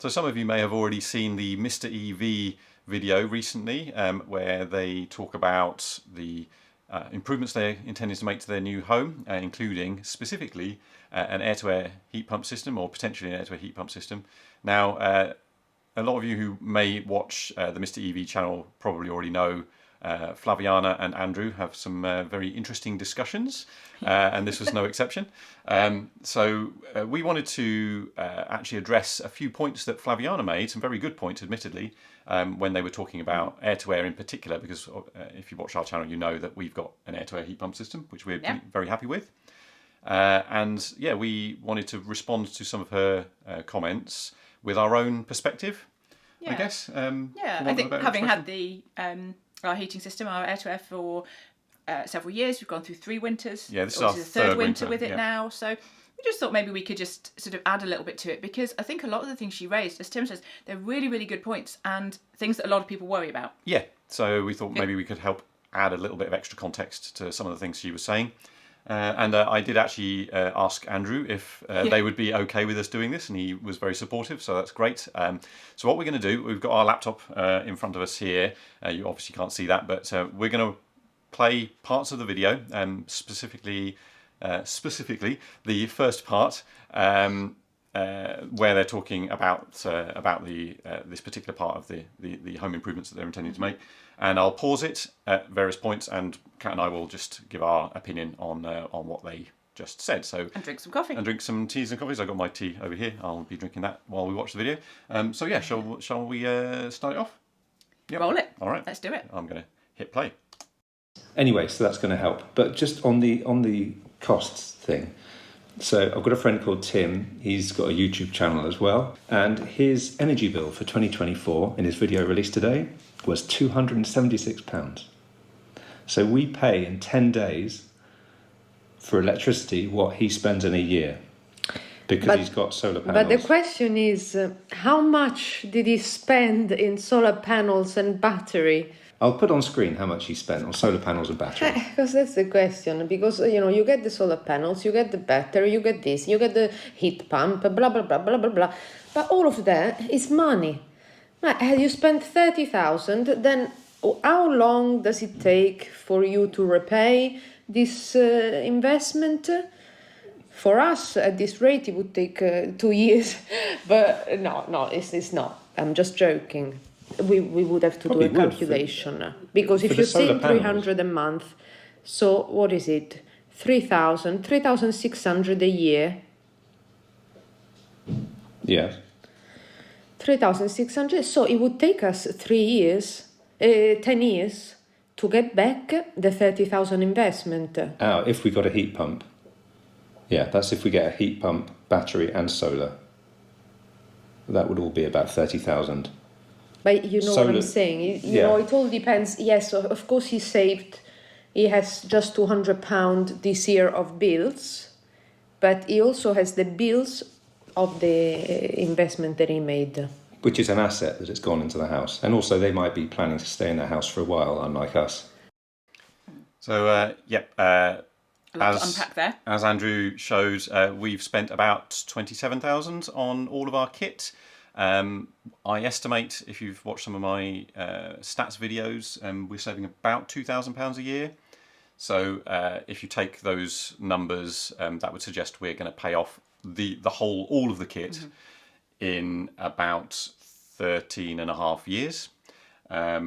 So some of you may have already seen the Mr. EV video recently, where they talk about the improvements they're intending to make to their new home, including specifically an air-to-air heat pump system, or potentially an air-to-air heat pump system. Now, a lot of you who may watch the Mr. EV channel probably already know Flaviana and Andrew have some very interesting discussions, and this was no exception. So we wanted to actually address a few points that Flaviana made, some very good points, admittedly, when they were talking about air-to-air in particular, because if you watch our channel, you know that we've got an air-to-air heat pump system, which we're very happy with. And yeah, we wanted to respond to some of her comments with our own perspective, I guess. I think having had the our heating system, our air-to-air, for several years, we've gone through 3 winters. Yeah, this is our the third winter with it yeah. now. So we just thought maybe we could just sort of add a little bit to it, because I think a lot of the things she raised, as Tim says, they're really, really good points and things that a lot of people worry about. Yeah, so we thought maybe we could help add a little bit of extra context to some of the things she was saying. And I did actually ask Andrew if they would be okay with us doing this, and he was very supportive, so that's great. So what we're going to do, we've got our laptop in front of us here. You obviously can't see that, but we're going to play parts of the video, specifically the first part, where they're talking about this particular part of the home improvements that they're intending to make. And I'll pause it at various points, and Kat and I will just give our opinion on what they just said. So, and drink some coffee. And drink some teas and coffees. I've got my tea over here. I'll be drinking that while we watch the video. So yeah, shall we start it off? Yep. Roll it. All right. Let's do it. I'm going to hit play. Anyway, so that's going to help. But just on the costs thing. So I've got a friend called Tim. He's got a YouTube channel as well. And his energy bill for 2024 in his video released today was £276. So we pay in 10 days for electricity what he spends in a year, because he's got solar panels. But the question is, how much did he spend in solar panels and battery? I'll put on screen how much he spent on solar panels and battery. Because that's the question. Because, you get the solar panels, you get the battery, you get this, you get the heat pump, blah, blah, blah, blah, blah, blah. But all of that is money. Had you spent 30,000, then how long does it take for you to repay this investment? For us, at this rate, it would take 2 years. But no, it's not. I'm just joking. We would have to Probably do a calculation. Because if you're saying 300 a month, so what is it? 3,600 a year. Yeah. 3,600. So it would take us 10 years to get back the 30,000 investment. If we got a heat pump. Yeah, that's if we get a heat pump, battery and solar. That would all be about 30,000. But you know what I'm saying? You know, it all depends. Yes, of course he has just £200 this year of bills, but he also has the bills of the investment that he made. Which is an asset that has gone into the house. And also they might be planning to stay in their house for a while, unlike us. So, a lot to unpack there. As Andrew showed, we've spent about 27,000 on all of our kit. I estimate, if you've watched some of my stats videos, we're saving about £2,000 a year. So if you take those numbers, that would suggest we're going to pay off all of the kit in about 13 and a half years. I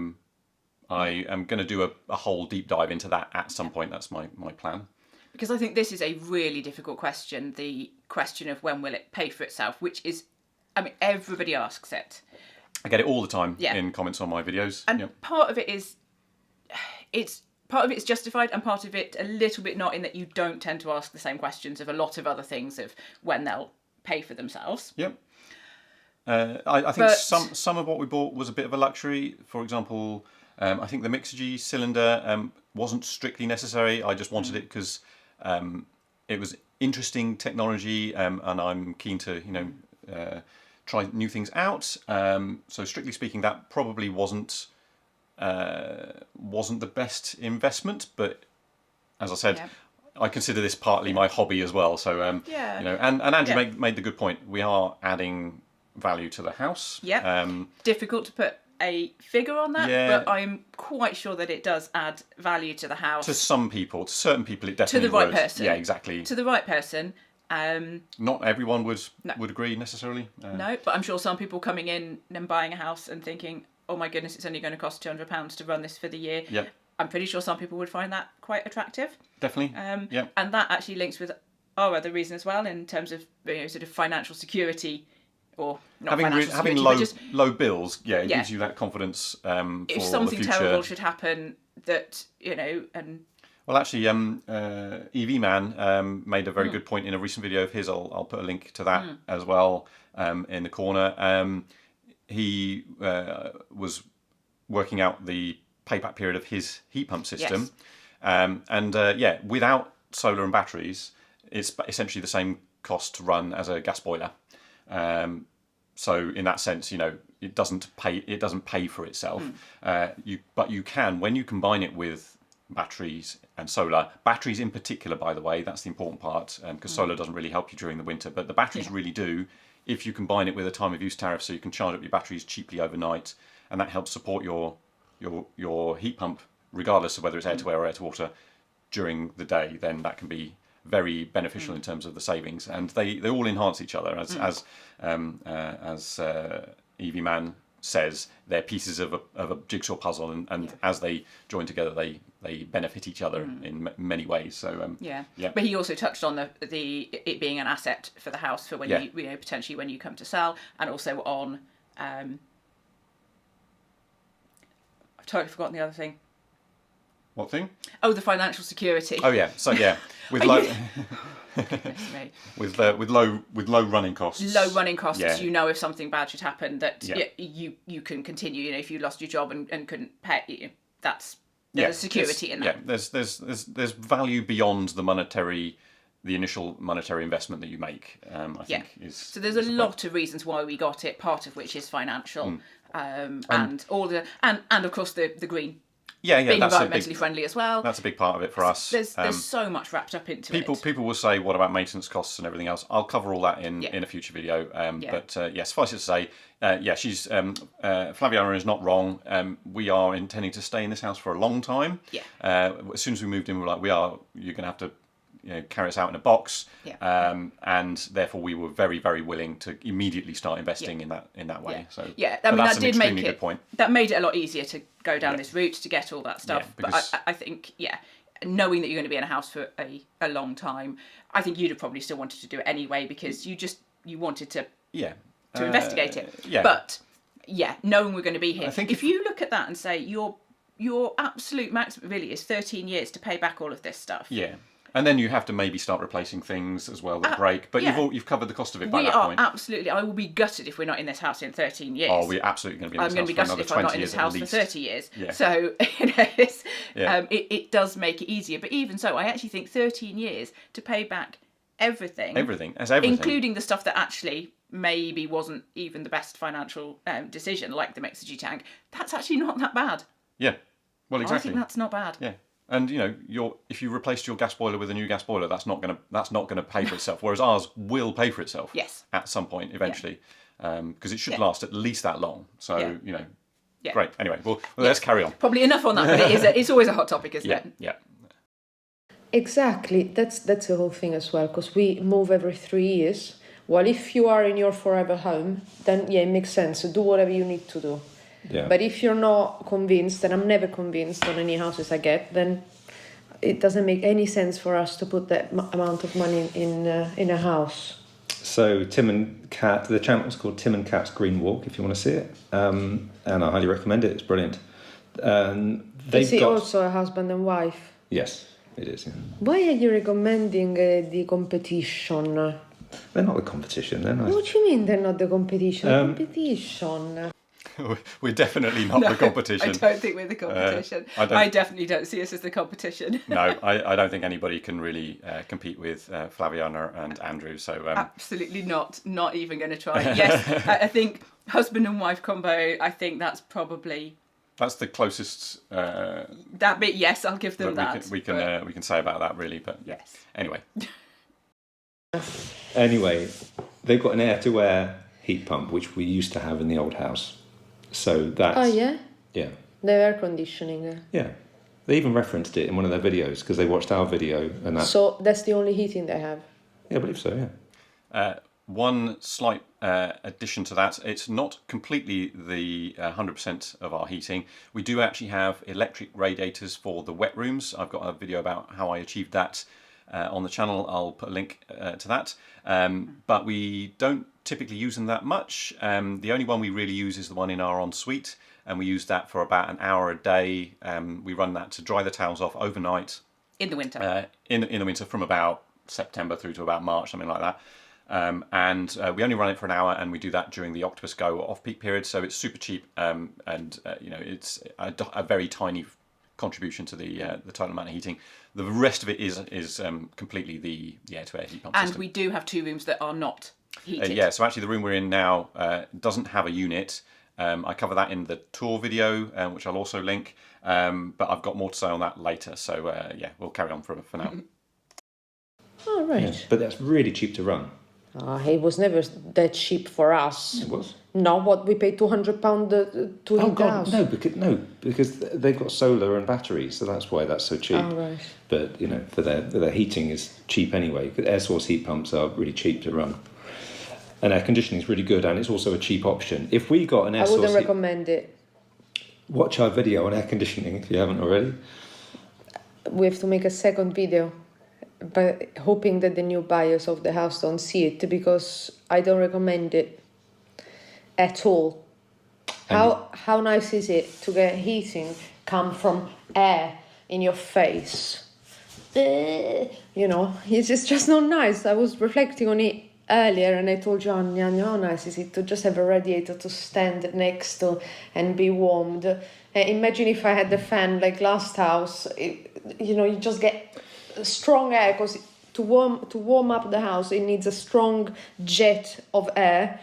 am going to do a whole deep dive into that at some point. That's my plan. Because I think this is a really difficult question, the question of when will it pay for itself, which is, everybody asks it. I get it all the time in comments on my videos. And part of it is, it's justified, and part of it a little bit not, in that you don't tend to ask the same questions of a lot of other things of when they'll pay for themselves. Yep. I think some of what we bought was a bit of a luxury. For example, I think the Mixergy cylinder wasn't strictly necessary. I just wanted it because it was interesting technology, and I'm keen to try new things out. So strictly speaking, that probably wasn't the best investment. But as I said, I consider this partly my hobby as well. So and Andrew made the good point. We are adding value to the house. Yeah. Difficult to put a figure on that, Yeah. but I'm quite sure that it does add value to the house. To some people, to certain people, it definitely To the right would. person. Yeah, exactly. To the right person. Not everyone would agree necessarily. No, but I'm sure some people coming in and buying a house and thinking, oh my goodness, it's only going to cost £200 to run this for the year. Yep. I'm pretty sure some people would find that quite attractive. Definitely. Yeah. And that actually links with our other reason as well, in terms of sort of financial security, or not Having security, low but just low bills, it gives you that confidence for if the something future. terrible should happen, that and Well, actually, EV Man made a very good point in a recent video of his. I'll put a link to that as well in the corner. He was working out the payback period of his heat pump system, without solar and batteries, it's essentially the same cost to run as a gas boiler. So in that sense, it doesn't pay for itself. But you can, when you combine it with batteries and solar. Batteries in particular, by the way, that's the important part, because solar doesn't really help you during the winter, but the batteries really do if you combine it with a time of use tariff, so you can charge up your batteries cheaply overnight, and that helps support your heat pump, regardless of whether it's air to air or air to water, during the day. Then that can be very beneficial in terms of the savings, and they all enhance each other. As EV Man says, they're pieces of a jigsaw puzzle, and as they join together, they benefit each other in many ways. So but he also touched on the it being an asset for the house for when you potentially when you come to sell, and also on I've totally forgotten the other thing. What thing? Oh, the financial security. Oh yeah. So with Goodness me. with low running costs. Low running costs. Yeah. If something bad should happen, that you can continue. If you lost your job and couldn't pay, there's security in that. Yeah, there's value beyond the initial monetary investment that you make. I think is. So there's a lot of reasons why we got it. Part of which is financial, and all the and of course the green. Being that's environmentally friendly as well. That's a big part of it for us. There's so much wrapped up into it. People will say, what about maintenance costs and everything else? I'll cover all that in a future video. But suffice it to say, she's Flaviana is not wrong. We are intending to stay in this house for a long time. As soon as we moved in, we were like, you're going to have to carry us out in a box. And therefore we were very, very willing to immediately start investing in that way. So that did make it. That made it a lot easier to go down this route to get all that stuff. But I think knowing that you're going to be in a house for a long time, I think you'd have probably still wanted to do it anyway, because you wanted to investigate it. But knowing we're going to be here, if you look at that and say your absolute maximum really is 13 years to pay back all of this stuff. And then you have to maybe start replacing things as well that break. But you've covered the cost of it by that point. Absolutely. I will be gutted if we're not in this house in 13 years. Oh, we're absolutely going to be in this house for another 20 years. I'm going to be gutted if I'm not in this house for 30 years. So it does make it easier. But even so, I actually think 13 years to pay back everything, including the stuff that actually maybe wasn't even the best financial decision, like the Mixergy tank, that's actually not that bad. Yeah. Well, exactly. I think that's not bad. Yeah. And if you replaced your gas boiler with a new gas boiler, that's not going to pay for itself. Whereas ours will pay for itself. Yes. At some point, eventually, because it should last at least that long. So great. Anyway, well, let's carry on. Probably enough on that, but it's always a hot topic, isn't it? Yeah. Exactly. That's the whole thing as well, because we move every 3 years. Well, if you are in your forever home, then it makes sense. So do whatever you need to do. Yeah. But if you're not convinced, and I'm never convinced on any houses I get, then it doesn't make any sense for us to put that amount of money in a house. So Tim and Kat, the channel is called Tim and Kat's Green Walk, if you want to see it, and I highly recommend it. It's brilliant. Is it also a husband and wife? Yes, it is. Yeah. Why are you recommending the competition? They're not the competition. They're nice. What do you mean they're not the competition? Competition. We're definitely not the competition. I don't think we're the competition. I definitely don't see us as the competition. No, I don't think anybody can really compete with Flaviana and Andrew. So absolutely not. Not even going to try. Yes, I think husband and wife combo. I think that's the closest. That bit, yes, I'll give them that. We can say about that really, but yes. Anyway, they've got an air-to-air heat pump, which we used to have in the old house. So that's... Oh, yeah? Yeah. The air conditioning. Yeah. They even referenced it in one of their videos because they watched our video and that... So that's the only heating they have? Yeah, I believe so, yeah. One slight addition to that, it's not completely the 100% of our heating. We do actually have electric radiators for the wet rooms. I've got a video about how I achieved that on the channel. I'll put a link to that. But we don't typically use them that much. The only one we really use is the one in our ensuite, and we use that for about an hour a day. We run that to dry the towels off overnight. In the winter? In the winter, from about September through to about March, something like that. We only run it for an hour, and we do that during the Octopus Go off-peak period, so it's super cheap, it's a very tiny contribution to the total amount of heating. The rest of it is completely the air-to-air heat pump system. And we do have 2 rooms that are not heated. Yeah, so actually the room we're in now doesn't have a unit. I cover that in the tour video, which I'll also link, but I've got more to say on that later, so we'll carry on for now. Oh, right. Yeah, but that's really cheap to run. It was never that cheap for us. It was? No, what we paid £200 to heat the house. Because they've got solar and batteries, so that's why that's so cheap. Oh, right. But for their heating is cheap anyway. Air source heat pumps are really cheap to run, and air conditioning is really good, and it's also a cheap option. If we got an air source, I wouldn't recommend it. Watch our video on air conditioning if you haven't already. We have to make a second video, but hoping that the new buyers of the house don't see it, because I don't recommend it at all. How nice is it to get heating come from air in your face? It's just not nice. I was reflecting on it earlier, and I told Gianni, how nice is it to just have a radiator to stand next to and be warmed. Imagine if I had the fan like last house. You just get strong air, because to warm up the house it needs a strong jet of air,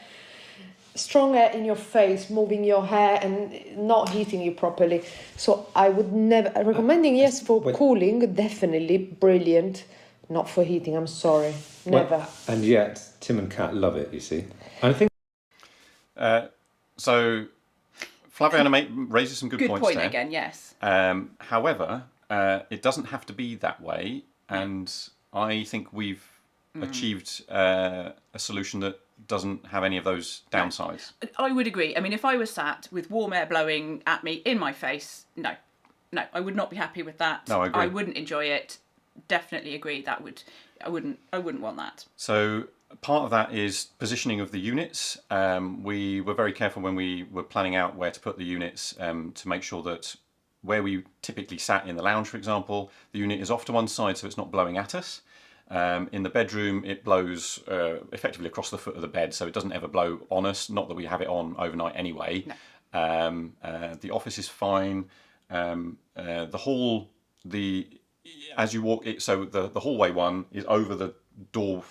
strong air in your face, moving your hair and not heating you properly. So I would never recommending, yes, for cooling, definitely brilliant, not for heating. I'm sorry, never. Well, and yet Tim and Kat love it, you see. I think so Flaviana raises some good points point there. Again, yes. However, it doesn't have to be that way, and I think we've achieved a solution that doesn't have any of those downsides. I would agree. I mean, if I was sat with warm air blowing at me in my face, no, I would not be happy with that. No, I agree. I wouldn't enjoy it. Definitely agree. I wouldn't want that. So part of that is positioning of the units. We were very careful when we were planning out where to put the units to make sure that where we typically sat in the lounge, for example, the unit is off to one side so it's not blowing at us. In the bedroom, it blows effectively across the foot of the bed, so it doesn't ever blow on us. Not that we have it on overnight anyway. No. The office is fine. The hall, as you walk it, so the hallway one is over the door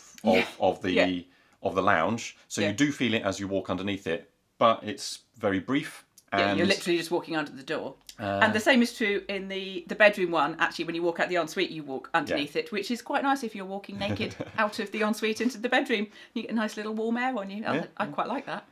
of the lounge, so you do feel it as you walk underneath it, but it's very brief. And you're literally just walking under the door. And the same is true in the bedroom one. Actually, when you walk out the ensuite, you walk underneath it, which is quite nice if you're walking naked out of the ensuite into the bedroom. You get a nice little warm air on you. I quite like that.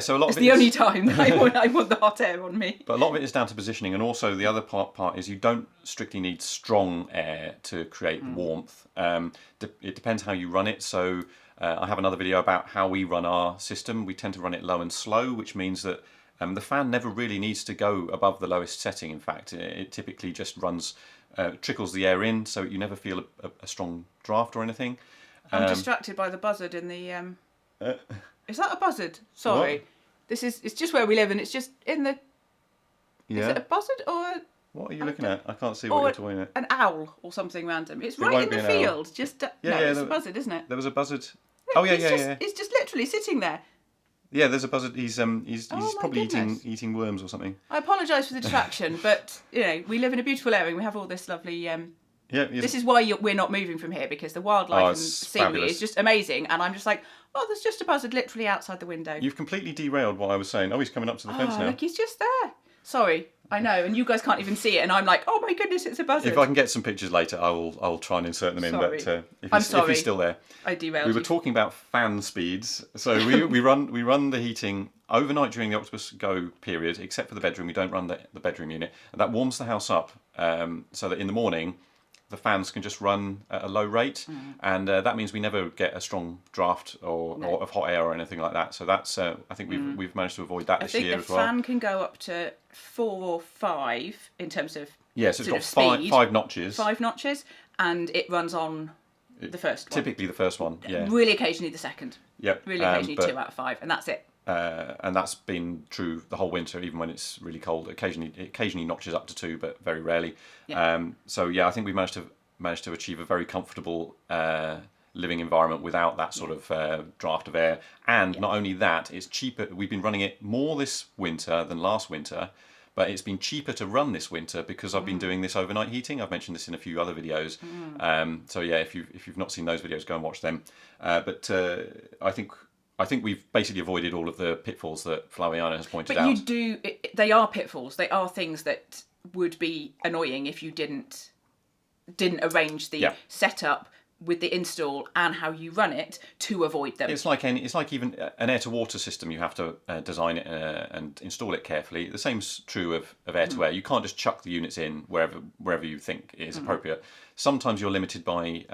So a lot it's of the only time that I want the hot air on me. But a lot of it is down to positioning, and also the other part is you don't strictly need strong air to create warmth. It depends how you run it. So I have another video about how we run our system. We tend to run it low and slow, which means that the fan never really needs to go above the lowest setting. In fact, it typically just trickles the air in, so you never feel a strong draft or anything. I'm distracted by the buzzard in the... Is that a buzzard? Sorry. What? It's just where we live, and it's just in the... Yeah. Is it a buzzard or... What are you looking at? I can't see what you're talking about. An owl or something random. It's right in the field. Owl. Just it's a buzzard, isn't it? There was a buzzard. It's just literally sitting there. Yeah, there's a buzzard. He's probably eating worms or something. I apologise for the distraction, but we live in a beautiful area. And we have all this lovely. This is why we're not moving from here, because the wildlife and scenery is just amazing. And I'm just like, there's just a buzzard literally outside the window. You've completely derailed what I was saying. Oh, he's coming up to the fence now. Look, he's just there. Sorry, I know, and you guys can't even see it, and I'm like, oh my goodness, it's a buzzard. If I can get some pictures later, I'll try and insert them in. Sorry. But if he's still there, I derailed. We were talking about fan speeds. So we run the heating overnight during the Octopus Go period, except for the bedroom. We don't run the bedroom unit, and that warms the house up so that in the morning the fans can just run at a low rate, and that means we never get a strong draft or of hot air or anything like that. So that's I think we've managed to avoid that this year as well. I think the fan can go up to 4 or 5 in terms of so it's got five notches. 5 notches, and it runs on the first one. Typically the first one, yeah. Really occasionally the second. Yep. Really occasionally 2 out of 5, and that's it. And that's been true the whole winter, even when it's really cold. It occasionally notches up to 2, but very rarely. Yeah. So yeah, I think we've managed to achieve a very comfortable living environment without that sort of draft of air. And not only that, it's cheaper. We've been running it more this winter than last winter, but it's been cheaper to run this winter because I've been doing this overnight heating. I've mentioned this in a few other videos. So yeah, if you've not seen those videos, go and watch them. But I think we've basically avoided all of the pitfalls that Flaviana has pointed out. But they are pitfalls. They are things that would be annoying if you didn't arrange the setup with the install and how you run it to avoid them. It's like even an air to water system. You have to design it and install it carefully. The same's true of air to air. You can't just chuck the units in wherever you think is appropriate. Sometimes you're limited by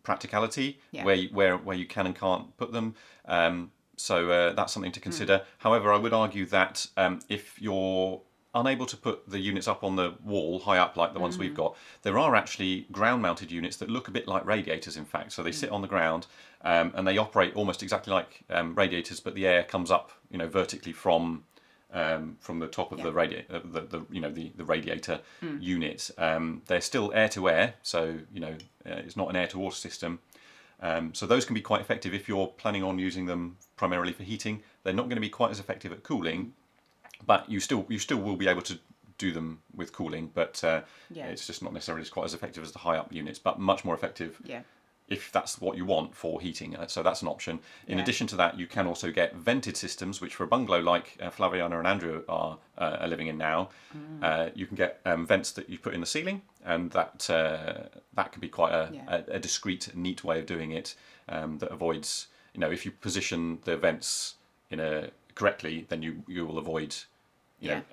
practicality, where you can and can't put them. So that's something to consider. However, I would argue that if you're unable to put the units up on the wall high up like the ones we've got, there are actually ground mounted units that look a bit like radiators, in fact. So they sit on the ground and they operate almost exactly like radiators, but the air comes up vertically from the top of the radiator, the radiator unit. They're still air to air, so it's not an air to water system. So those can be quite effective if you're planning on using them primarily for heating. They're not going to be quite as effective at cooling, but you still will be able to do them with cooling. But it's just not necessarily quite as effective as the high up units, but much more effective. Yeah. If that's what you want for heating. So that's an option. In addition to that, you can also get vented systems, which for a bungalow like Flaviana and Andrew are living in now, you can get vents that you put in the ceiling, and that can be quite a discreet, neat way of doing it that avoids, if you position the vents correctly, then you will avoid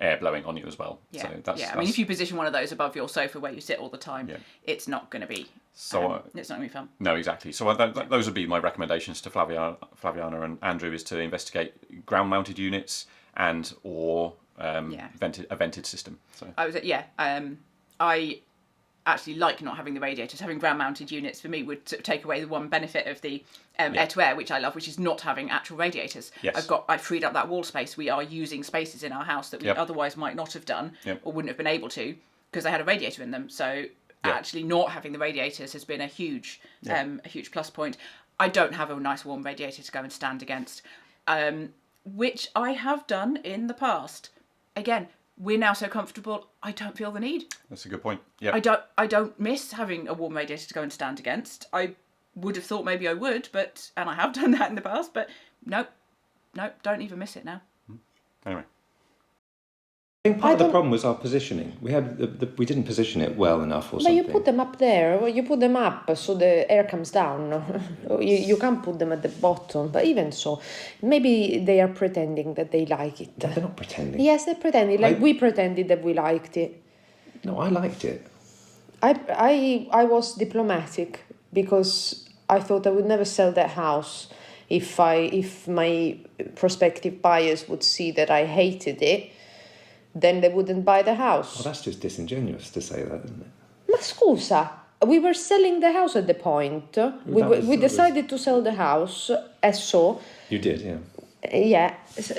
air blowing on you as well. Yeah. So that's, I mean, if you position one of those above your sofa where you sit all the time, it's not going to be. So it's not going to be fun. No, exactly. So those would be my recommendations to Flaviana and Andrew, is to investigate ground-mounted units or a vented system. So I actually like not having the radiators. Having ground-mounted units for me would sort of take away the one benefit of the air-to-air, which I love, which is not having actual radiators. Yes. I've freed up that wall space. We are using spaces in our house that we otherwise might not have done or wouldn't have been able to because they had a radiator in them. So actually not having the radiators has been a huge plus point. I don't have a nice warm radiator to go and stand against, which I have done in the past. Again, we're now so comfortable, I don't feel the need. That's a good point. Yeah. I don't miss having a warm radiator to go and stand against. I would have thought maybe I would, and I have done that in the past, but nope, don't even miss it now. Anyway. I think part of the problem was our positioning. We we didn't position it well enough or something. But you put them up there, you put them up so the air comes down. You can't put them at the bottom, but even so, maybe they are pretending that they like it. No, they're not pretending. Yes, they're pretending, like we pretended that we liked it. No, I liked it. I was diplomatic because I thought I would never sell that house if my prospective buyers would see that I hated it. Then they wouldn't buy the house. Well, that's just disingenuous to say that, isn't it? Ma scusa, we were selling the house at the point. We decided to sell the house, as so. You did, yeah. Yeah,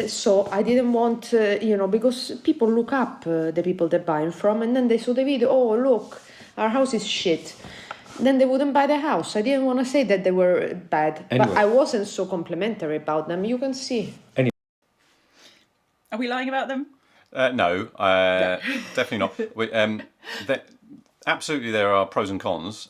so I didn't want, because people look up the people they're buying from, and then they saw the video, oh, look, our house is shit. Then they wouldn't buy the house. I didn't want to say that they were bad, anyway. But I wasn't so complimentary about them. You can see. Anyway. Are we lying about them? No, definitely not. Absolutely, there are pros and cons.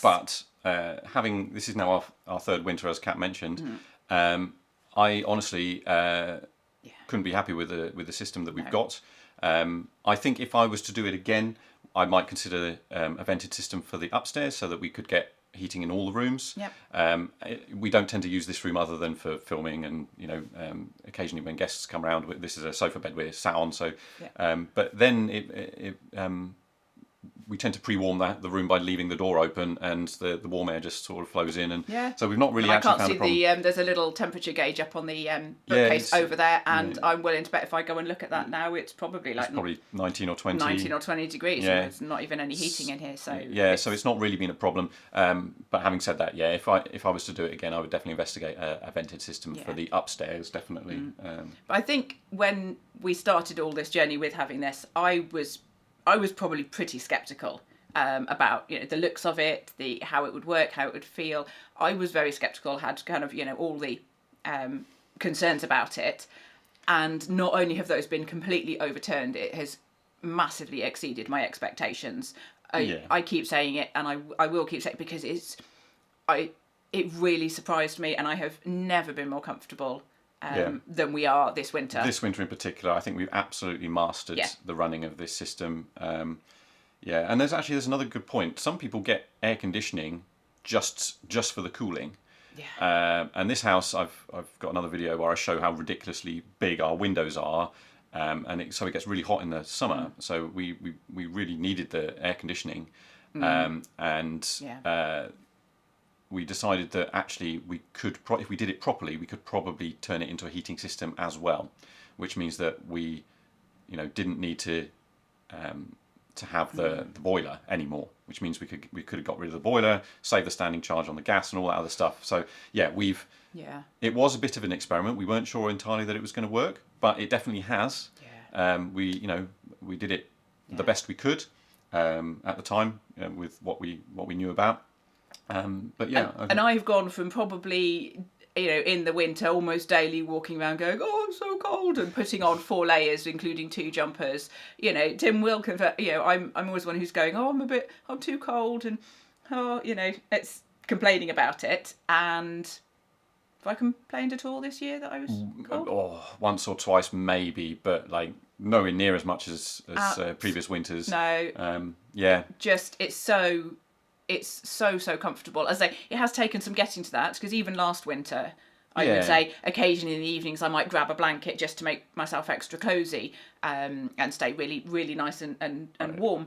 But this is now our third winter, as Kat mentioned. I honestly couldn't be happy with the system that we've got. I think if I was to do it again, I might consider a vented system for the upstairs so that we could get heating in all the rooms. Yep. We don't tend to use this room other than for filming, and occasionally when guests come around, this is a sofa bed we're sat on. So, but then we tend to pre-warm the room by leaving the door open, and the warm air just sort of flows in. And so we've not really actually found a problem. I can't see there's a little temperature gauge up on the bookcase over there, and I'm willing to bet if I go and look at that now, it's probably 19 or 20. 19 or 20 degrees. Yeah. There's not even any heating in here. So so it's not really been a problem. But having said that, if I was to do it again, I would definitely investigate a vented system for the upstairs, definitely. But I think when we started all this journey with having this, I was probably pretty sceptical about the looks of it, how it would work, how it would feel. I was very sceptical, had kind of all the concerns about it, and not only have those been completely overturned, it has massively exceeded my expectations. I keep saying it, and I will keep saying it, because it really surprised me, and I have never been more comfortable than we are this winter. This winter in particular, I think we've absolutely mastered the running of this system. And there's another good point. Some people get air conditioning just for the cooling. And this house, I've got another video where I show how ridiculously big our windows are, so it gets really hot in the summer. So we really needed the air conditioning, we decided that actually we could, if we did it properly, we could probably turn it into a heating system as well, which means that we, didn't need to have the boiler anymore, which means we could have got rid of the boiler, save the standing charge on the gas and all that other stuff. So it was a bit of an experiment. We weren't sure entirely that it was going to work, but it definitely has. We did it the best we could at the time with what we knew about. And I've gone from probably in the winter almost daily walking around going, oh, I'm so cold, and putting on 4 layers including 2 jumpers. Tim will convert. I'm always one who's going, oh, I'm too cold, and it's complaining about it. And have I complained at all this year that I was cold? Once or twice maybe, but nowhere near as much as previous winters. No. Just it's so comfortable. As I say, it has taken some getting to that, because even last winter, I would say occasionally in the evenings I might grab a blanket just to make myself extra cosy and stay really, really nice and warm.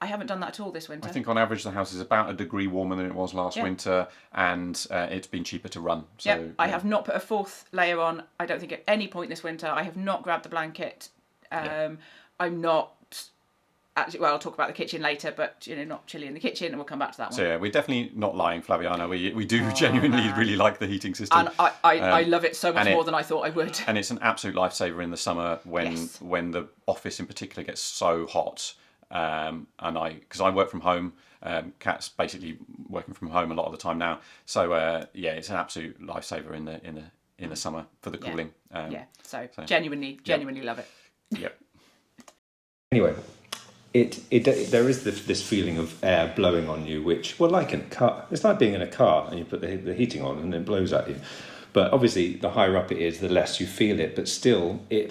I haven't done that at all this winter. I think on average the house is about a degree warmer than it was last winter, and it's been cheaper to run. So, I have not put a 4th layer on. I don't think at any point this winter. I have not grabbed the blanket. I'm not... Actually, I'll talk about the kitchen later, but not chilly in the kitchen, and we'll come back to that one. So we're definitely not lying, Flaviana. We do genuinely really like the heating system, and I love it so much more than I thought I would. And it's an absolute lifesaver in the summer when the office in particular gets so hot. Because I work from home, Kat's basically working from home a lot of the time now. So it's an absolute lifesaver in the summer for the cooling. So genuinely love it. Yep. Anyway. There is this feeling of air blowing on you, which, like in a car, it's like being in a car and you put the heating on and it blows at you. But obviously, the higher up it is, the less you feel it. But still, it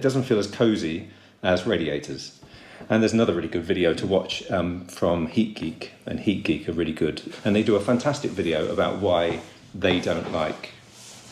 doesn't feel as cozy as radiators. And there's another really good video to watch from Heat Geek, and Heat Geek are really good, and they do a fantastic video about why they don't like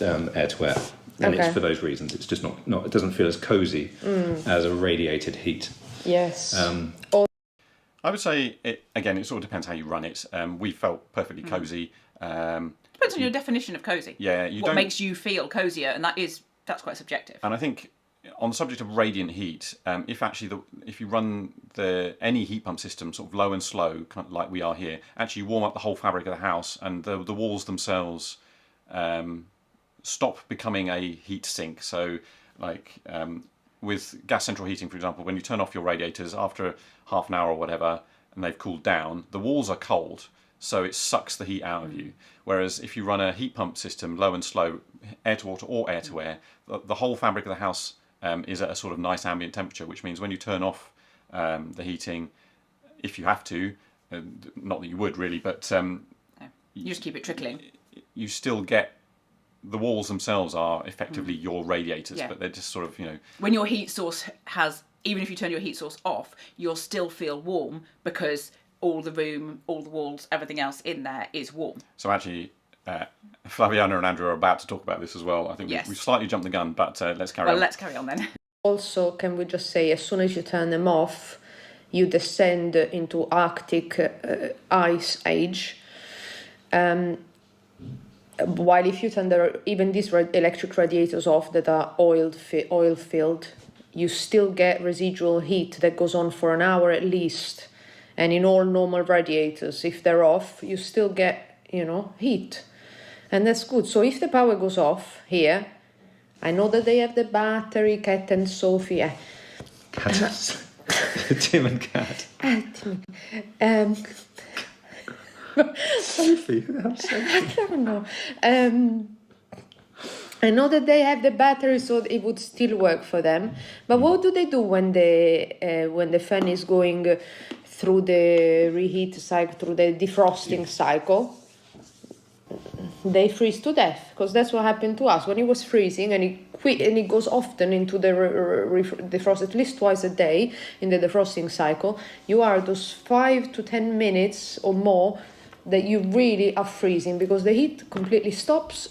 air to air, and it's for those reasons. It's just not. It doesn't feel as cozy as a radiated heat. Yes. I would say it sort of depends how you run it. We felt perfectly cosy. Depends on your definition of cosy. Yeah, what makes you feel cozier, and that's quite subjective. And I think on the subject of radiant heat, if you run any heat pump system sort of low and slow, kind of like we are here, actually you warm up the whole fabric of the house, and the walls themselves stop becoming a heat sink. So with gas central heating, for example, when you turn off your radiators after half an hour or whatever, and they've cooled down, the walls are cold, so it sucks the heat out of you. Whereas if you run a heat pump system, low and slow, air to water or air to air, the whole fabric of the house is at a sort of nice ambient temperature, which means when you turn off the heating, if you have to, not that you would really, but you just keep it trickling. You still get... The walls themselves are effectively your radiators, but they're just sort of, When your heat source has even if you turn your heat source off, you'll still feel warm because all the room, all the walls, everything else in there is warm. So actually, Flaviana and Andrew are about to talk about this as well. I think we've slightly jumped the gun, but let's carry on. Well, let's carry on then. Also, can we just say, as soon as you turn them off, you descend into Arctic ice age. While if you turn even these electric radiators off that are oil filled, you still get residual heat that goes on for an hour at least. And in all normal radiators, if they're off, you still get, heat. And that's good. So if the power goes off here, I know that they have the battery, Kat and Sophie. Tim and Kat. Sophie, I don't know. I know that they have the battery, so it would still work for them. But what do they do when the fan is going through the reheat cycle, through the defrosting cycle? They freeze to death, because that's what happened to us when it was freezing, and it goes often into the defrost at least twice a day in the defrosting cycle. You are those 5 to 10 minutes or more that you really are freezing because the heat completely stops.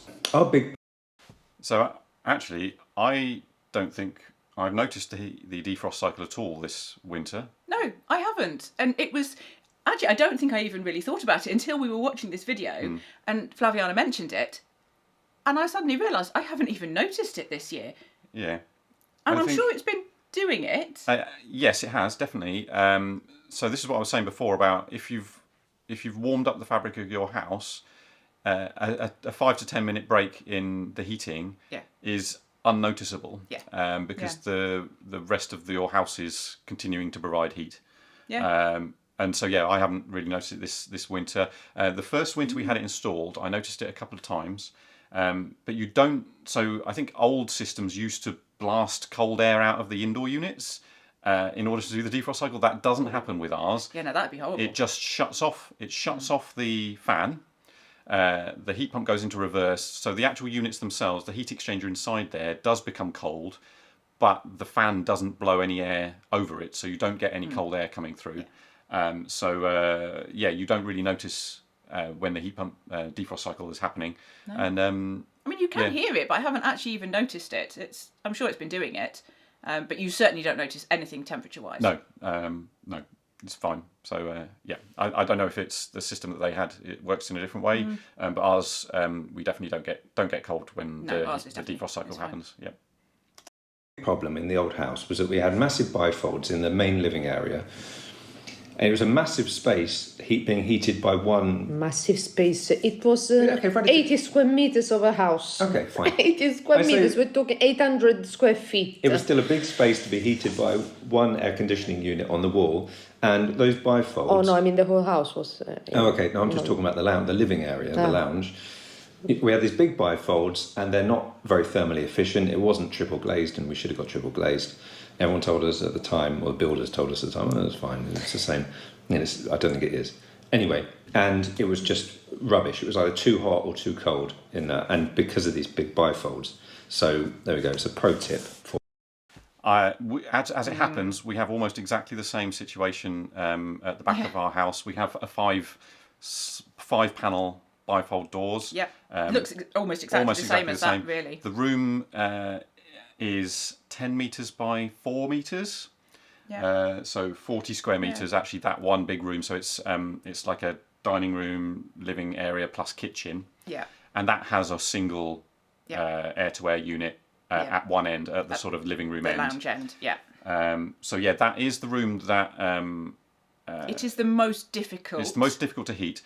So actually, I don't think I've noticed the defrost cycle at all this winter. No, I haven't, and it was. Actually, I don't think I even really thought about it until we were watching this video and Flaviana mentioned it. And I suddenly realised I haven't even noticed it this year. Yeah. And I'm sure it's been doing it. Yes, it has, definitely. So this is what I was saying before about if you've warmed up the fabric of your house, a 5 to 10 minute break in the heating is unnoticeable. Yeah. Because the rest of your house is continuing to provide heat. Yeah. And so, I haven't really noticed it this winter. The first winter we had it installed, I noticed it a couple of times. But you don't... So I think old systems used to blast cold air out of the indoor units in order to do the defrost cycle. That doesn't happen with ours. Yeah, no, that'd be horrible. It just shuts off. It shuts off the fan. The heat pump goes into reverse. So the actual units themselves, the heat exchanger inside there does become cold, but the fan doesn't blow any air over it. So you don't get any cold air coming through. Yeah. You don't really notice when the heat pump defrost cycle is happening. No. And I mean, you can hear it, but I haven't actually even noticed it. I'm sure it's been doing it, but you certainly don't notice anything temperature-wise. No, it's fine. So I don't know if it's the system that they had. It works in a different way, but ours we definitely don't get cold when the defrost cycle happens. Yeah. The problem in the old house was that we had massive bifolds in the main living area. And it was a massive space being heated by one... Massive space. It was 80 square meters of a house. Okay, fine. 80 square meters. We're talking 800 square feet. It was still a big space to be heated by one air conditioning unit on the wall. And those bifolds... Oh, no, I mean the whole house was... okay. No, I'm just talking about the living area, the lounge. We had these big bifolds, and they're not very thermally efficient. It wasn't triple glazed, and we should have got triple glazed. Everyone told us at the time, or the builders told us at the time, it's fine, it's the same. I don't think it is. Anyway, and it was just rubbish. It was either too hot or too cold in that, and because of these big bifolds. So there we go. It's a pro tip for. As it happens, we have almost exactly the same situation at the back of our house. We have a five panel bifold doors. Yeah, looks almost exactly the same as that, really. The room is 10 metres by 4 metres. Yeah. So 40 square metres, actually, that one big room. So it's like a dining room, living area plus kitchen. Yeah. And that has a single air-to-air unit at one end, at the sort of living room end. The lounge end, yeah. That is the room that... it is the most difficult. It's the most difficult to heat.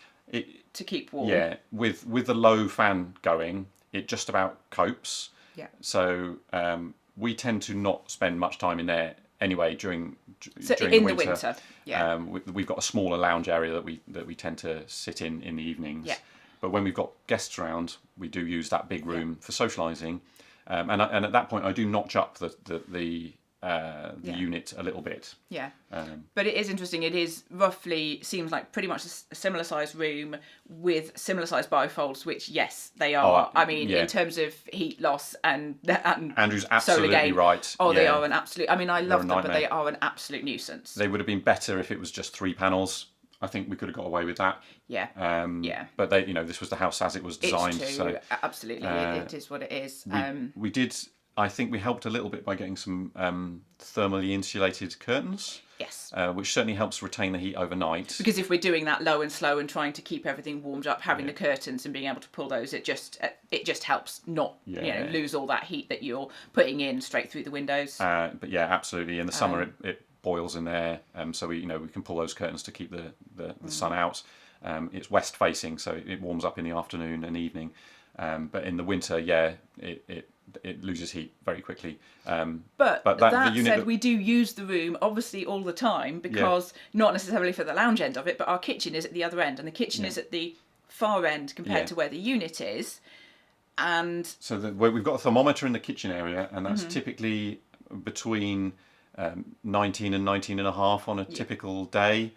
To keep warm. Yeah, with the low fan going, it just about copes. Yeah. So we tend to not spend much time in there anyway during the winter. Yeah. We've got a smaller lounge area that we tend to sit in the evenings. Yeah. But when we've got guests around, we do use that big room for socialising. And at that point, I do notch up the the unit a little bit. Yeah. But it is interesting. It is roughly, seems like pretty much a similar sized room with similar sized bifolds, which, yes, they are. I mean, in terms of heat loss and Andrew's solar absolutely gain, right. they are an absolute, I mean, I love them, but they are an absolute nuisance. They would have been better if it was just 3 panels. I think we could have got away with that. Yeah. But they, this was the house as it was designed. It's true. So absolutely, it is what it is. We did. I think we helped a little bit by getting some thermally insulated curtains. Yes. Which certainly helps retain the heat overnight. Because if we're doing that low and slow and trying to keep everything warmed up, having the curtains and being able to pull those, it just helps not lose all that heat that you're putting in straight through the windows. But yeah, absolutely. In the summer, it boils in there, so we can pull those curtains to keep the sun out. It's west facing, so it warms up in the afternoon and evening. But in the winter, it loses heat very quickly. But that said, we do use the room obviously all the time because not necessarily for the lounge end of it, but our kitchen is at the other end, and the kitchen is at the far end compared to where the unit is. And so we've got a thermometer in the kitchen area, and that's typically between 19 and 19 and a half on a typical day.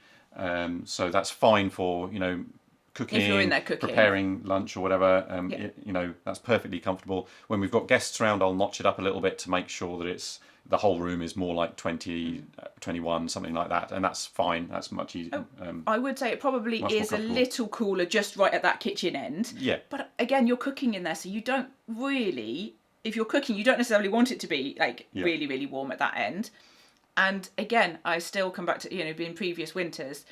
So that's fine for cooking, if you're in there cooking, preparing lunch or whatever. That's perfectly comfortable. When we've got guests around, I'll notch it up a little bit to make sure that the whole room is more like 20, 21, something like that, and that's fine. That's much easier. I would say it probably is a little cooler just right at that kitchen end. Yeah. But again, you're cooking in there, so you don't really, if you're cooking, you don't necessarily want it to be really, really warm at that end. And again, I still come back to, in previous winters,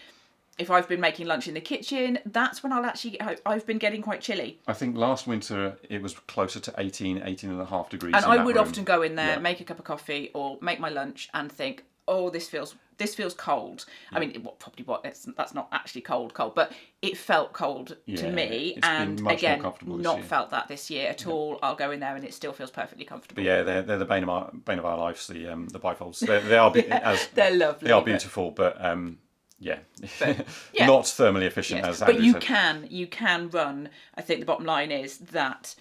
if I've been making lunch in the kitchen, that's when I've been getting quite chilly. I think last winter it was closer to 18 and a half degrees. And I would often go in there, make a cup of coffee or make my lunch and think, oh, this feels cold. Yeah. I mean, that's not actually cold, but it felt cold to me. And again, not felt that this year at all. I'll go in there and it still feels perfectly comfortable. But yeah, they're the bane of our lives. The bifolds. They are they're lovely. They are beautiful, but not thermally efficient as Andrew said. But you can run. I think the bottom line is that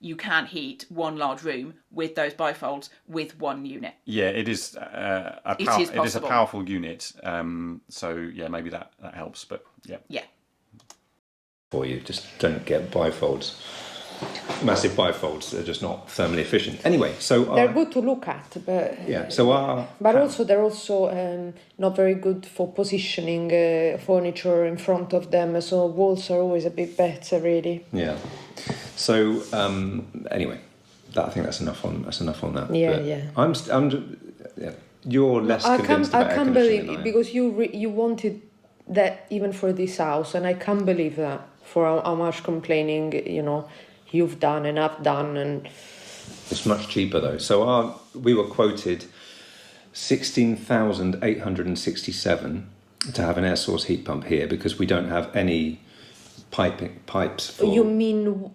you can heat one large room with those bifolds with one unit. Yeah, it is it is a powerful unit. So yeah, maybe that helps. But yeah. For you, just don't get bifolds. Massive bifolds, they're just not thermally efficient. Anyway, so they're good to look at, but also they're also not very good for positioning furniture in front of them. So walls are always a bit better, really. Yeah. So anyway, I think that's enough on that. Yeah. I'm you're less convinced about I can't believe because you wanted that even for this house, and I can't believe that for how much complaining you've done and I've done, and it's much cheaper though. So we were quoted 16,867 to have an air source heat pump here because we don't have any pipes for. You mean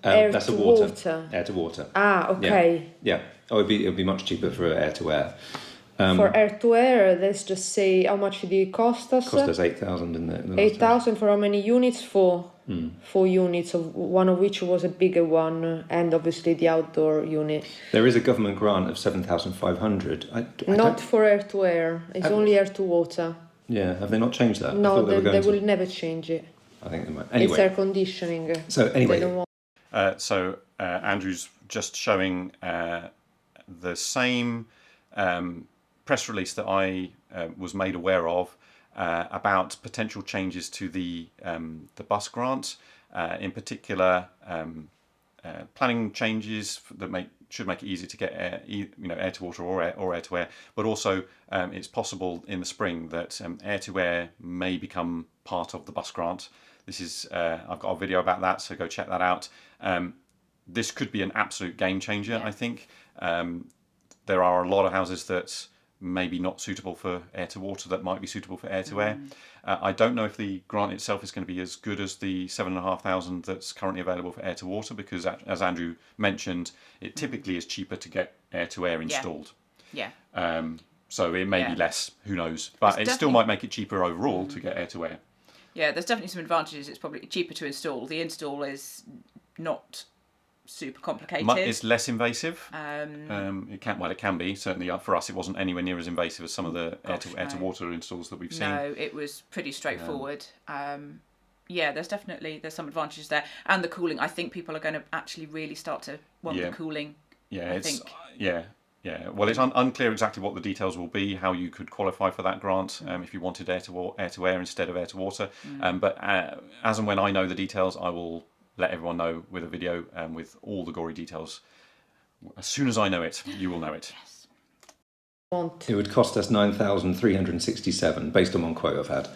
air to water? Air to water. Ah, okay. Yeah. Oh, it'd be much cheaper for air to air. For air to air, let's just say how much did it cost us? Cost us 8,000 in the 8,000 for how many units? 4 units, one of which was a bigger one, and obviously the outdoor unit. There is a government grant of 7,500. Not for air to air. It's only air to water. Yeah, have they not changed that? No, they will never change it. I think they might. Anyway, it's air conditioning. So anyway, Andrew's just showing the same press release that I was made aware of about potential changes to the bus grant, in particular planning changes that should make it easier to get air to water or air to air, but also it's possible in the spring that air to air may become part of the bus grant. This is I've got a video about that, so go check that out. This could be an absolute game changer. I think there are a lot of houses that maybe not suitable for air to water that might be suitable for air to air. I don't know if the grant itself is going to be as good as the 7,500 that's currently available for air to water, because as Andrew mentioned, it typically is cheaper to get air to air installed. Yeah. So it may be less, who knows, but it still might make it cheaper overall to get air to air. Yeah, there's definitely some advantages. It's probably cheaper to install. The install is not super complicated. It's less invasive. It can be. Certainly for us, it wasn't anywhere near as invasive as some of the air to water installs that we've seen. No, it was pretty straightforward. There's some advantages there, and the cooling. I think people are going to actually really start to want the cooling. Well, it's unclear exactly what the details will be, how you could qualify for that grant if you wanted air to air instead of air to water. But as and when I know the details, I will let everyone know with a video and with all the gory details. As soon as I know it, you will know it. Yes. It would cost us 9,367 based on one quote I've had.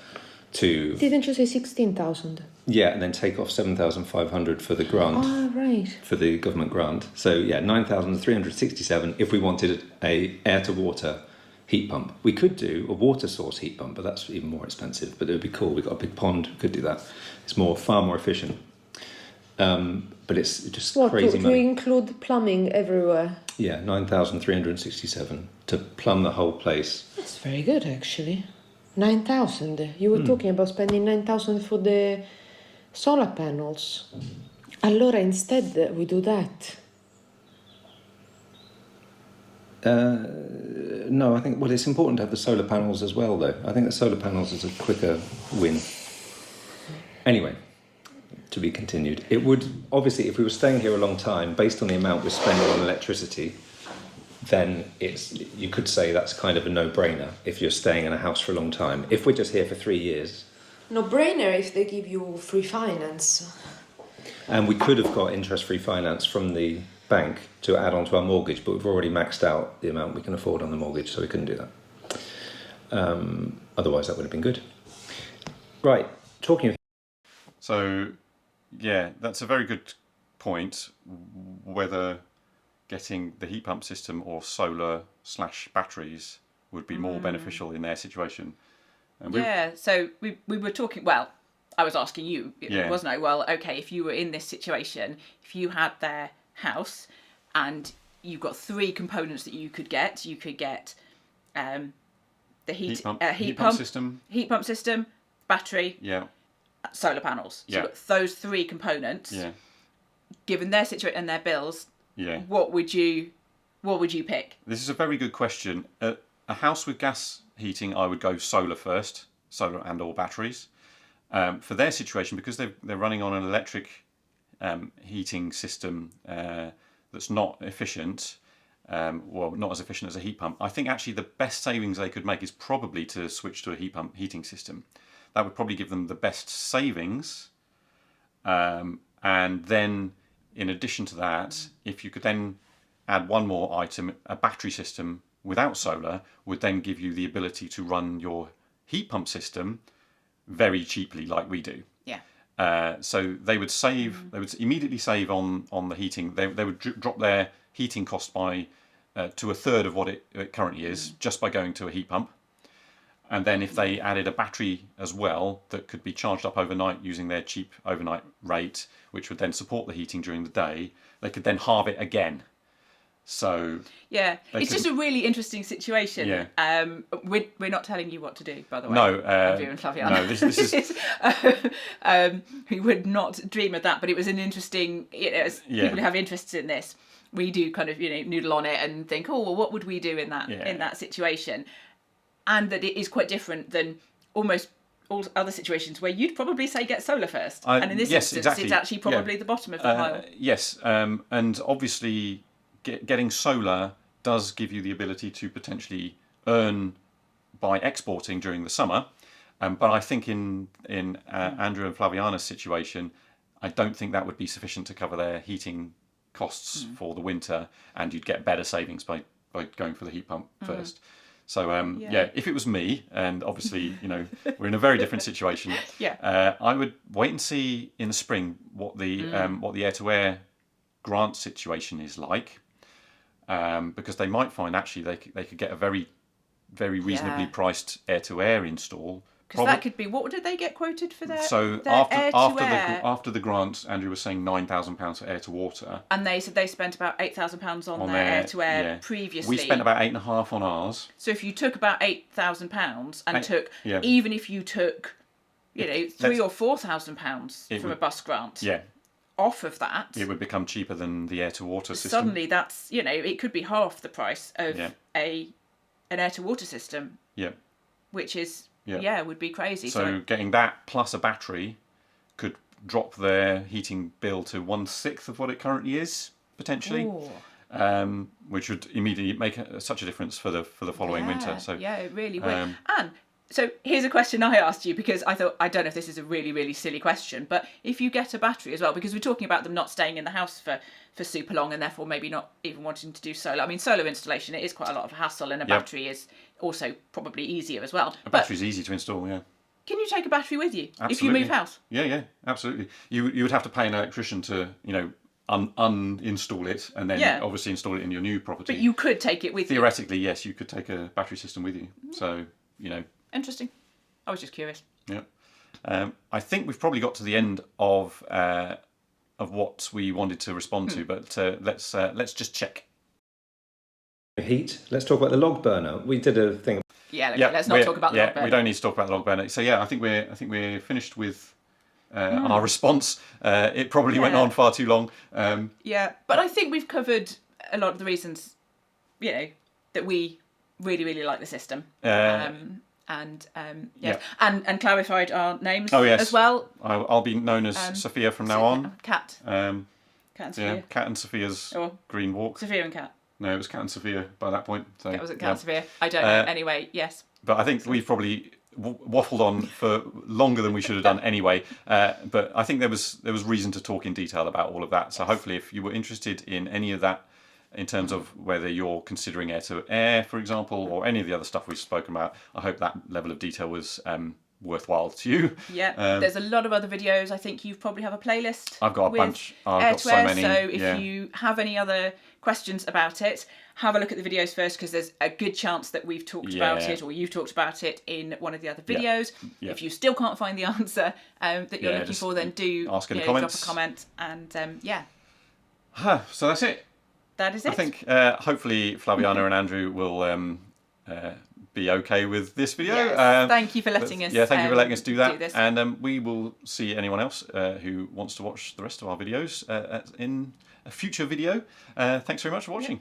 Didn't you say 16,000? Yeah, and then take off 7,500 for the grant. Oh, right. For the government grant. So 9,367 if we wanted a air to water heat pump. We could do a water source heat pump, but that's even more expensive. But it would be cool. We've got a big pond. We could do that. It's far more efficient. But it's just crazy money. To include plumbing everywhere? Yeah, 9,367 to plumb the whole place. That's very good, actually. 9,000. You were talking about spending 9,000 for the solar panels. Allora instead we do that. No, I think it's important to have the solar panels as well, though. I think the solar panels is a quicker win. Anyway, to be continued. It would, obviously, if we were staying here a long time, based on the amount we're spending on electricity, then you could say that's kind of a no-brainer if you're staying in a house for a long time. If we're just here for 3 years... No-brainer if they give you free finance. And we could have got interest-free finance from the bank to add on to our mortgage, but we've already maxed out the amount we can afford on the mortgage, so we couldn't do that. Otherwise, that would have been good. Right, talking of... So, yeah, that's a very good point, whether getting the heat pump system or solar/batteries would be more beneficial in their situation. And so we were talking, I was asking you, wasn't I? Well, okay, if you were in this situation, if you had their house and you've got 3 components that you could get the heat pump system, battery, solar panels. So you've got those 3 components. Given their situation and their bills, what would you pick? This is a very good question. A house with gas heating, I would go solar first, solar and or batteries. For their situation, because they're running on an electric heating system that's not efficient, not as efficient as a heat pump, I think actually the best savings they could make is probably to switch to a heat pump heating system. That would probably give them the best savings. And then, in addition to that, if you could then add one more item, a battery system without solar would then give you the ability to run your heat pump system very cheaply, like we do. So they would save. They would immediately save on the heating. They would drop their heating cost by to a third of what it currently is, just by going to a heat pump. And then if they added a battery as well that could be charged up overnight using their cheap overnight rate, which would then support the heating during the day, they could then halve it again. So it's just a really interesting situation. We're not telling you what to do, by the way. No, Andrew and Flaviana. No, this is. We would not dream of that, but it was an interesting. People who have interests in this, we do kind of noodle on it and think, what would we do in that situation, and that it is quite different than almost all other situations where you'd probably say get solar first, and in this instance, it's actually probably the bottom of the pile. Yes, and obviously. Getting solar does give you the ability to potentially earn by exporting during the summer, but I think in Andrew and Flaviana's situation, I don't think that would be sufficient to cover their heating costs for the winter, and you'd get better savings by going for the heat pump first. So if it was me, and obviously we're in a very different situation, I would wait and see in the spring what the air-to-air grant situation is like. Because they might find actually they could get a very, very reasonably priced air-to-air install. Because that could be, what did they get quoted for their? So their after the grant, Andrew was saying £9,000 for air-to-water. And they said they spent about £8,000 on their air-to-air previously. We spent about £8,500 on ours. So if you took about £8,000 and even if you took, £3,000 or £4,000 from a bus grant. off of that, it would become cheaper than the air-to-water system. Suddenly that's, it could be half the price of an air-to-water system. Yeah. Which is, would be crazy. So getting that plus a battery could drop their heating bill to 1/6 of what it currently is, potentially. Which would immediately make such a difference for the following winter. So yeah, it really would. And so here's a question I asked you, because I thought, I don't know if this is a really, really silly question, but if you get a battery as well, because we're talking about them not staying in the house for super long and therefore maybe not even wanting to do solar. I mean, solar installation, it is quite a lot of hassle, and a battery is also probably easier as well. A battery's easy to install, yeah. Can you take a battery with you if Absolutely. you move house? Yeah, absolutely. You would have to pay an electrician to, uninstall it and then obviously install it in your new property. But you could take it with you. Theoretically, yes, you could take a battery system with you. So, Interesting. I was just curious. Yeah. I think we've probably got to the end of what we wanted to respond to, but let's just check. Heat. Let's talk about the log burner. We did a thing. Let's not talk about the log burner. We don't need to talk about the log burner. So I think we're finished with our response. It probably went on far too long. But I think we've covered a lot of the reasons, that we really, really like the system. And clarified our names as well. I'll be known as Sophia from now on. Cat. Cat and Sophia. Yeah, Cat and Sophia's Green Walk. Sophia and Cat. No, it was Cat and Sophia by that point. So, was it Cat and Sophia? I don't know. Anyway, yes. But I think we've probably waffled on for longer than we should have done anyway. But I think there was reason to talk in detail about all of that. So hopefully, if you were interested in any of that, in terms of whether you're considering air-to-air, for example, or any of the other stuff we've spoken about, I hope that level of detail was worthwhile to you. Yeah, there's a lot of other videos. I think you probably have a playlist. I've got a bunch. I've got so many. So if you have any other questions about it, have a look at the videos first, because there's a good chance that we've talked about it, or you've talked about it in one of the other videos. If you still can't find the answer that you're looking for, then do ask in the drop comments. a comment, and So that's it. That is it. I think hopefully Flaviana and Andrew will be okay with this video. Yes, thank you for letting us. Yeah, thank you for letting us do that. This. And we will see anyone else who wants to watch the rest of our videos in a future video. Thanks very much for watching.